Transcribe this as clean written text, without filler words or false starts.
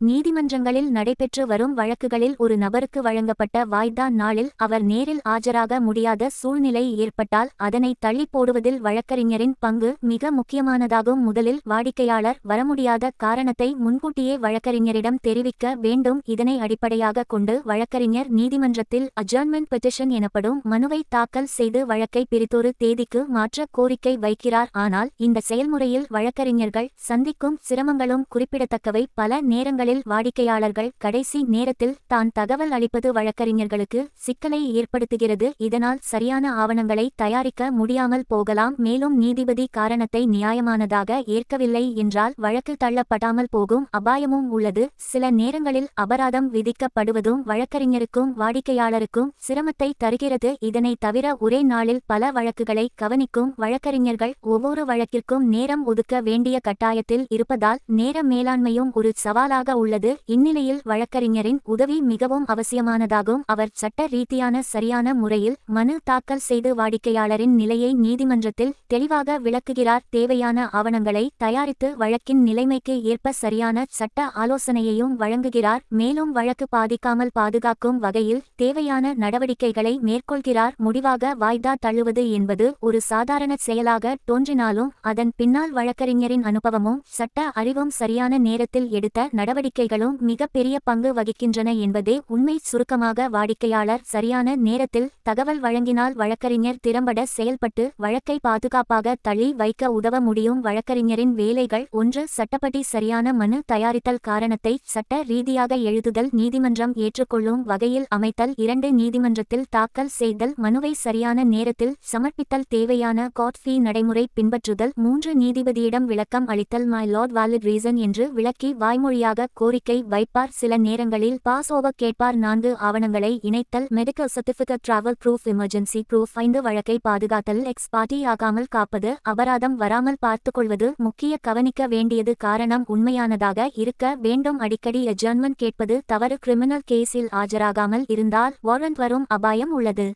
நீதிமன்றங்களில் நடைபெற்று வரும் வழக்குகளில் ஒரு நபருக்கு வழங்கப்பட்ட வாய்தா நாளில் அவர் நேரில் ஆஜராக முடியாத சூழ்நிலை ஏற்பட்டால் அதனை தள்ளி போடுவதில் வழக்கறிஞரின் பங்கு மிக முக்கியமானதாகும். முதலில் வாடிக்கையாளர் வரமுடியாத காரணத்தை முன்கூட்டியே வழக்கறிஞரிடம் தெரிவிக்க வேண்டும். இதனை அடிப்படையாக கொண்டு வழக்கறிஞர் நீதிமன்றத்தில் அட்ஜர்ன்மென்ட் பெட்டிஷன் எனப்படும் மனுவை தாக்கல் செய்து வழக்கை பிரித்தொரு தேதிக்கு மாற்ற கோரிக்கை வைக்கிறார். ஆனால் இந்த செயல்முறையில் வழக்கறிஞர்கள் சந்திக்கும் சிரமங்களும் குறிப்பிடத்தக்கவை. பல நேரங்களில் வாடிக்கையாளர்கள் கடைசி நேரத்தில் தான் தகவல் அளிப்பது வழக்கறிஞர்களுக்கு சிக்கலை ஏற்படுத்துகிறது. இதனால் சரியான ஆவணங்களை தயாரிக்க முடியாமல் போகலாம். மேலும் நீதிபதி காரணத்தை நியாயமானதாக ஏற்கவில்லை என்றால் வழக்கு தள்ளப்படாமல் போகும் அபாயமும் உள்ளது. சில நேரங்களில் அபராதம் விதிக்கப்படுவதும் வழக்கறிஞருக்கும் வாடிக்கையாளருக்கும் சிரமத்தை தருகிறது. இதனை தவிர ஒரே நாளில் பல வழக்குகளை கவனிக்கும் வழக்கறிஞர்கள் ஒவ்வொரு வழக்கிற்கும் நேரம் ஒதுக்க வேண்டிய கட்டாயத்தில் இருப்பதால் நேர மேலாண்மையும் ஒரு சவாலாக உள்ளது. இந்நிலையில் வழக்கறிஞரின் உதவி மிகவும் அவசியமானதாகும். அவர் சட்ட ரீதியான சரியான முறையில் மனு தாக்கல் செய்து வாடிக்கையாளரின் நிலையை நீதிமன்றத்தில் தெளிவாக விளக்குகிறார். தேவையான ஆவணங்களை தயாரித்து வழக்கின் நிலைமைக்கு ஏற்ப சரியான சட்ட ஆலோசனையையும் வழங்குகிறார். மேலும் வழக்கு பாதிக்காமல் பாதுகாக்கும் வகையில் தேவையான நடவடிக்கைகளை மேற்கொள்கிறார். முடிவாக வாய்தா தள்ளுவது என்பது ஒரு சாதாரண செயலாக தோன்றினாலும் அதன் பின்னால் வழக்கறிஞரின் அனுபவமும் சட்ட அறிவும் சரியான நேரத்தில் எடுத்த நடவடிக்கைகளும் மிக பெரிய பங்கு வகிக்கின்றன என்பதே உண்மை. சுருக்கமாக வாடிக்கையாளர் சரியான நேரத்தில் தகவல் வழங்கினால் வழக்கறிஞர் திறம்பட செயல்பட்டு வழக்கை பாதுகாப்பாக தள்ளி வைக்க உதவ முடியும். வழக்கறிஞரின் வேலைகள்: 1. சட்டப்படி சரியான மனு தயாரித்தல், காரணத்தை சட்ட ரீதியாக எழுதுதல், நீதிமன்றம் ஏற்றுக்கொள்ளும் வகையில் அமைத்தல். 2. நீதிமன்றத்தில் தாக்கல் செய்தல், மனுவை சரியான நேரத்தில் சமர்ப்பித்தல், தேவையான கோர்ட் ஃபீ நடைமுறை பின்பற்றுதல். 3. நீதிபதியிடம் விளக்கம் அளித்தல், மை லார்ட் வாலிட் ரீசன் என்று விளக்கி வாய்மொழியாக கோரிக்கை வைப்பார். சில நேரங்களில் பாஸ் ஓவர் கேட்பார். 4. ஆவணங்களை இணைத்தல், medical certificate, travel proof, emergency proof. 5. வழக்கை பாதுகாத்தல், எக்ஸ் பார்ட்டி ஆகாமல் காப்பது, அபராதம் வராமல் பார்த்துக்கொள்வது முக்கிய. கவனிக்க வேண்டியது: காரணம் உண்மையானதாக இருக்க வேண்டும். அடிக்கடி அட்ஜர்ன்மென்ட் கேட்பது தவறு. கிரிமினல் கேஸில் ஆஜராகாமல் இருந்தால் வாரண்ட் வரும் அபாயம் உள்ளது.